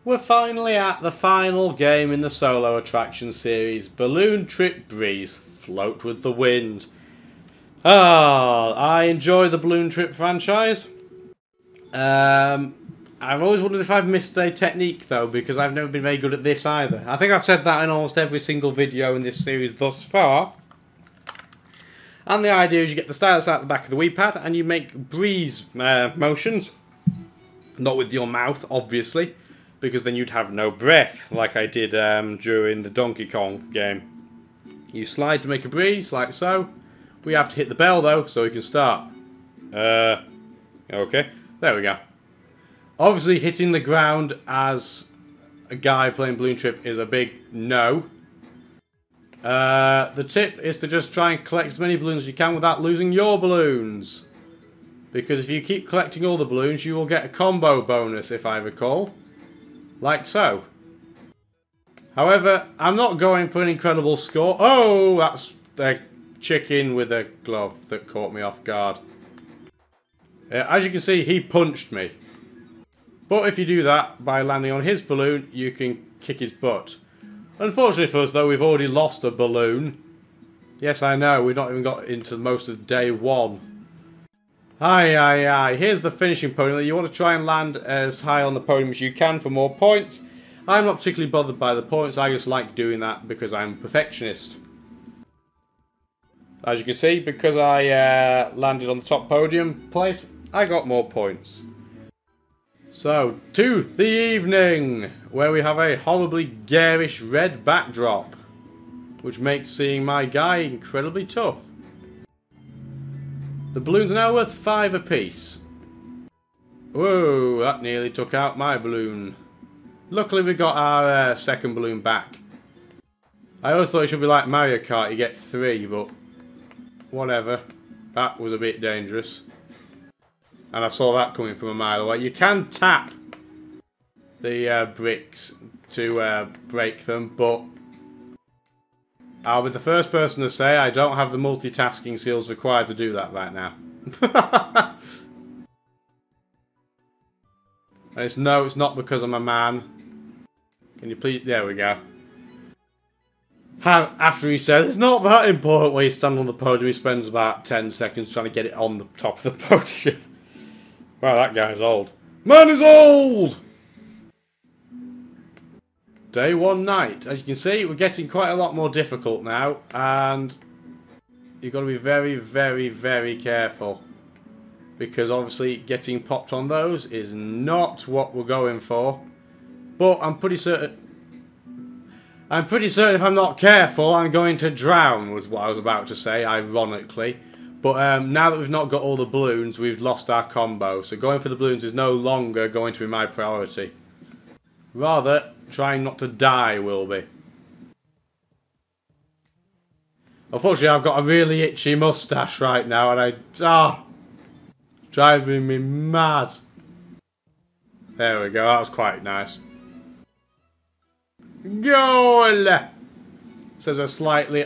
We're finally at the final game in the solo attraction series, Balloon Trip Breeze, Float with the Wind. I enjoy the Balloon Trip franchise. I've always wondered if I've missed a technique though, because I've never been very good at this either. I think I've said that in almost every single video in this series thus far. And the idea is you get the stylus out the back of the Wii pad and you make breeze motions. Not with your mouth, obviously, because then you'd have no breath, like I did during the Donkey Kong game. You slide to make a breeze, like so. We have to hit the bell, though, so we can start. Okay. There we go. Obviously, hitting the ground as a guy playing Balloon Trip is a big no. The tip is to just try and collect as many balloons as you can without losing your balloons. Because if you keep collecting all the balloons, you will get a combo bonus, if I recall. Like so. However, I'm not going for an incredible score. Oh, that's the chicken with a glove that caught me off guard. As you can see, he punched me. But if you do that by landing on his balloon, you can kick his butt. Unfortunately for us, though, we've already lost a balloon. Yes, I know, we've not even got into most of day one. Aye. Here's the finishing podium. You want to try and land as high on the podium as you can for more points. I'm not particularly bothered by the points. I just like doing that because I'm a perfectionist. As you can see, because I landed on the top podium place, I got more points. So, to the evening, where we have a horribly garish red backdrop, which makes seeing my guy incredibly tough. The balloons are now worth 5 apiece. Whoa, that nearly took out my balloon. Luckily we got our second balloon back. I always thought it should be like Mario Kart, you get 3, but whatever. That was a bit dangerous. And I saw that coming from a mile away. You can tap the bricks to break them, but I'll be the first person to say I don't have the multitasking skills required to do that right now. And it's not because I'm a man. Can you please... There we go. After he said, it's not that important where you stand on the podium, he spends about 10 seconds trying to get it on the top of the podium. Wow, that guy's old. Man is old! Day 1 night. As you can see, we're getting quite a lot more difficult now, and you've got to be very, very, very careful. Because obviously getting popped on those is not what we're going for. But I'm pretty certain if I'm not careful, I'm going to drown, was what I was about to say, ironically. But now that we've not got all the balloons, we've lost our combo. So going for the balloons is no longer going to be my priority. Rather, trying not to die will be. Unfortunately, I've got a really itchy moustache right now, and driving me mad. There we go, that was quite nice. Goal! Says a slightly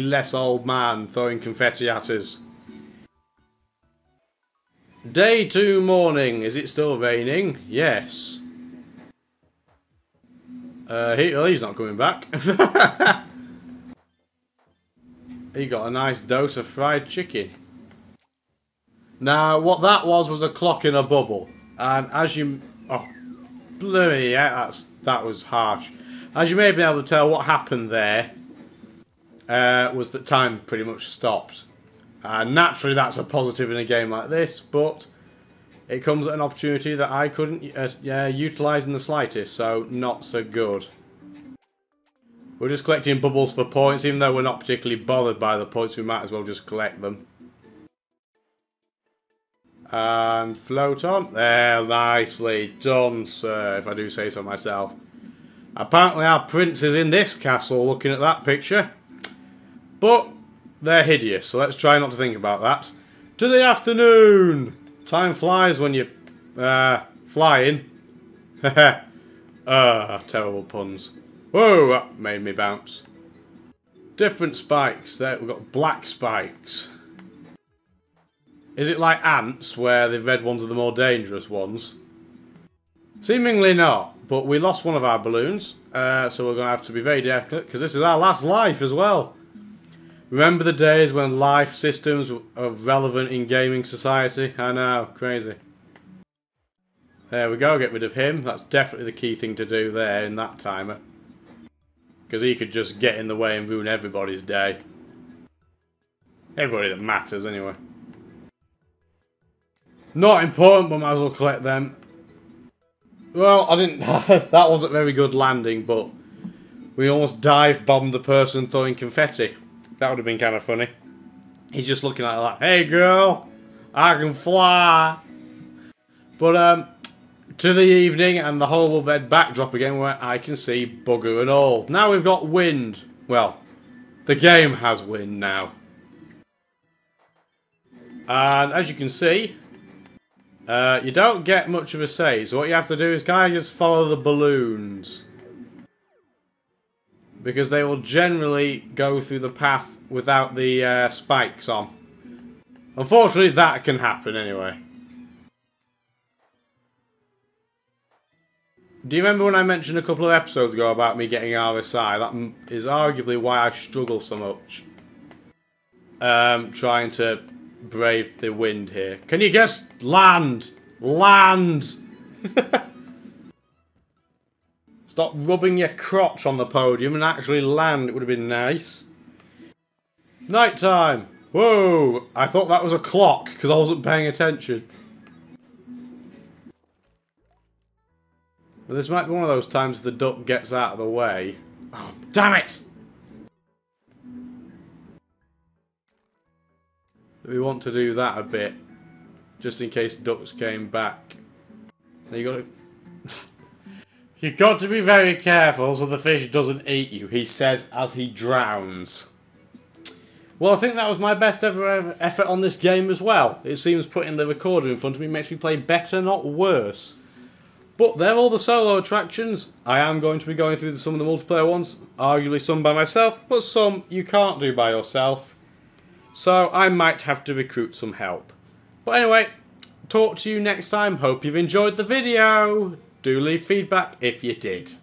less old man throwing confetti at us. Day 2 morning. Is it still raining? Yes. He's not coming back. He got a nice dose of fried chicken. Now, what that was a clock in a bubble. And as you... Oh, bloody yeah, that was harsh. As you may have been able to tell, what happened there was that time pretty much stopped. Naturally, that's a positive in a game like this, but it comes at an opportunity that I couldn't utilise in the slightest, so not so good. We're just collecting bubbles for points, even though we're not particularly bothered by the points, we might as well just collect them. And float on. There, nicely done, sir, if I do say so myself. Apparently our prince is in this castle, looking at that picture. But they're hideous, so let's try not to think about that. To the afternoon! Time flies when you're flying. Terrible puns. Whoa, that made me bounce. Different spikes. There, we've got black spikes. Is it like ants, where the red ones are the more dangerous ones? Seemingly not, But we lost one of our balloons, so we're going to have to be very delicate, because this is our last life as well. Remember the days when life systems were relevant in gaming society? I know, crazy. There we go, get rid of him. That's definitely the key thing to do there in that timer. Because he could just get in the way and ruin everybody's day. Everybody that matters, anyway. Not important, but might as well collect them. Well, I didn't... that wasn't very good landing, but... we almost dive-bombed the person throwing confetti. That would have been kind of funny. He's just looking at it like, hey girl, I can fly. But, to the evening and the whole red backdrop again where I can see bugger and all. Now we've got wind. Well, the game has wind now. And as you can see, you don't get much of a say. So what you have to do is kind of just follow the balloons. Because they will generally go through the path without the spikes on. Unfortunately, that can happen anyway. Do you remember when I mentioned a couple of episodes ago about me getting RSI? That is arguably why I struggle so much. Trying to brave the wind here. Can you guess? Land! Land! Stop rubbing your crotch on the podium and actually land. It would have been nice. Night time. Whoa! I thought that was a clock because I wasn't paying attention. But this might be one of those times the duck gets out of the way. Oh, damn it! We want to do that a bit. Just in case ducks came back. You got to... You've got to be very careful so the fish doesn't eat you, he says as he drowns. Well, I think that was my best ever effort on this game as well. It seems putting the recorder in front of me makes me play better, not worse. But they're all the solo attractions. I am going to be going through some of the multiplayer ones. Arguably some by myself, but some you can't do by yourself. So I might have to recruit some help. But anyway, talk to you next time. Hope you've enjoyed the video. Do leave feedback if you did.